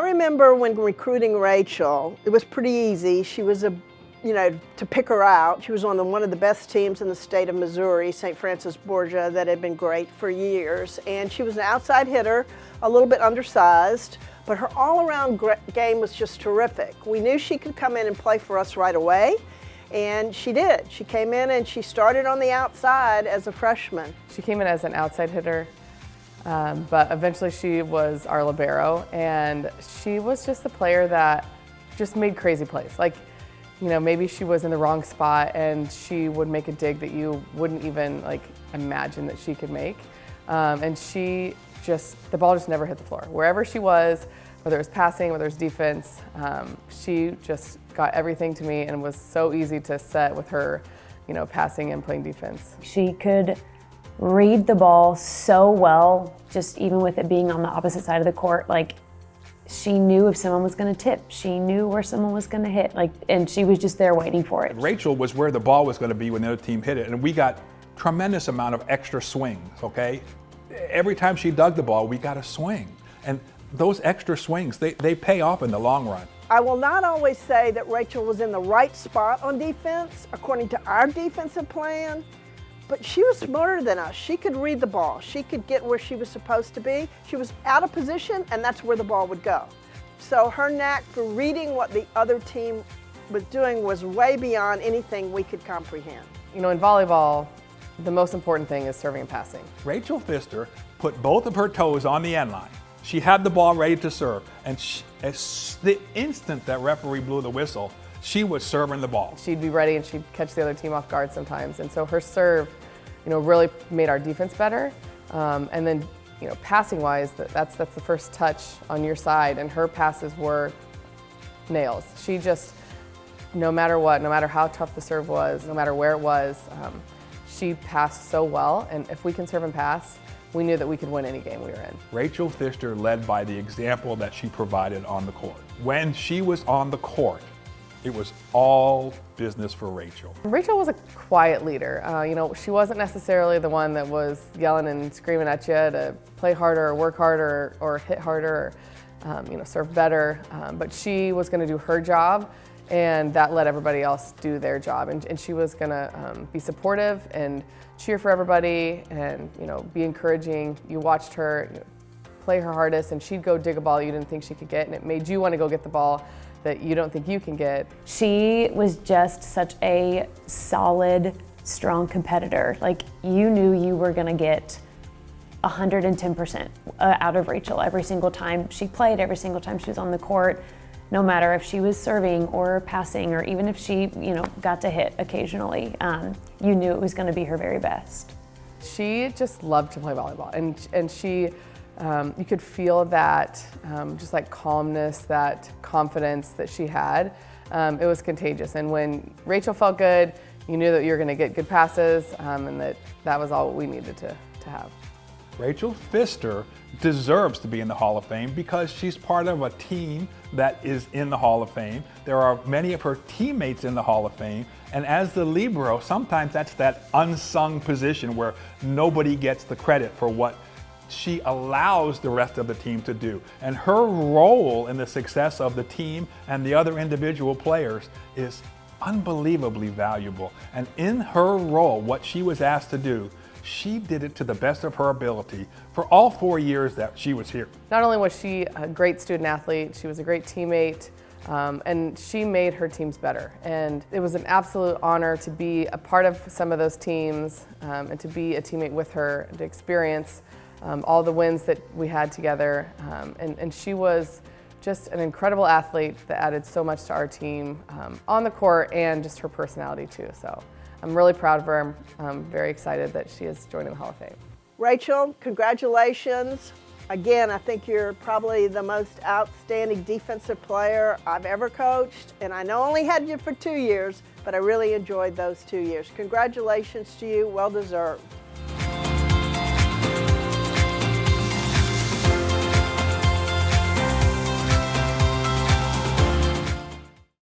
remember when recruiting Rachel, it was pretty easy. She was to pick her out, she was on one of the best teams in the state of Missouri, St. Francis Borgia, that had been great for years. And she was an outside hitter, a little bit undersized, but her all-around game was just terrific. We knew she could come in and play for us right away, and she did. She came in and she started on the outside as a freshman. She came in as an outside hitter, but eventually she was our libero, and she was just the player that just made crazy plays. Like, maybe she was in the wrong spot and she would make a dig that you wouldn't even imagine that she could make. And the ball just never hit the floor. Wherever she was, whether it was passing, whether it was defense, she just got everything to me and was so easy to set with her, passing and playing defense. She could read the ball so well, just even with it being on the opposite side of the court. She knew if someone was going to tip. She knew where someone was going to hit, and she was just there waiting for it. Rachel was where the ball was going to be when the other team hit it, and we got tremendous amount of extra swings, okay? Every time she dug the ball, we got a swing. And those extra swings, they pay off in the long run. I will not always say that Rachel was in the right spot on defense, according to our defensive plan, but she was smarter than us. She could read the ball. She could get where she was supposed to be. She was out of position, and that's where the ball would go. So her knack for reading what the other team was doing was way beyond anything we could comprehend. In volleyball, the most important thing is serving and passing. Rachel Pfister put both of her toes on the end line. She had the ball ready to serve, and the instant that referee blew the whistle, she was serving the ball. She'd be ready and she'd catch the other team off guard sometimes. And so her serve, really made our defense better. And then, passing-wise, that's the first touch on your side, and her passes were nails. She just, no matter what, no matter how tough the serve was, no matter where it was, she passed so well. And if we can serve and pass, we knew that we could win any game we were in. Rachel Pfister led by the example that she provided on the court. When she was on the court, it was all business for Rachel. Rachel was a quiet leader. She wasn't necessarily the one that was yelling and screaming at you to play harder or work harder or hit harder or serve better. But she was going to do her job, and that let everybody else do their job. And she was going to be supportive and cheer for everybody and be encouraging. You watched her play her hardest, and she'd go dig a ball you didn't think she could get, and it made you want to go get the ball that you don't think you can get. She was just such a solid, strong competitor. You knew you were going to get 110% out of Rachel every single time she played, every single time she was on the court, no matter if she was serving or passing, or even if she, got to hit occasionally. You knew it was going to be her very best. She just loved to play volleyball, and she. You could feel that just calmness, that confidence that she had. It was contagious. And when Rachel felt good, you knew that you were going to get good passes, and that was all we needed to have. Rachel Pfister deserves to be in the Hall of Fame because she's part of a team that is in the Hall of Fame. There are many of her teammates in the Hall of Fame. And as the libero, sometimes that's that unsung position where nobody gets the credit for what she allows the rest of the team to do. And her role in the success of the team and the other individual players is unbelievably valuable. And in her role, what she was asked to do, she did it to the best of her ability for all 4 years that she was here. Not only was she a great student athlete, she was a great teammate, and she made her teams better. And it was an absolute honor to be a part of some of those teams and to be a teammate with her, and to experience all the wins that we had together. And she was just an incredible athlete that added so much to our team on the court, and just her personality too. So I'm really proud of her. I'm very excited that she is joining the Hall of Fame. Rachel, congratulations. Again, I think you're probably the most outstanding defensive player I've ever coached, and I know I only had you for 2 years, but I really enjoyed those 2 years. Congratulations to you, well deserved.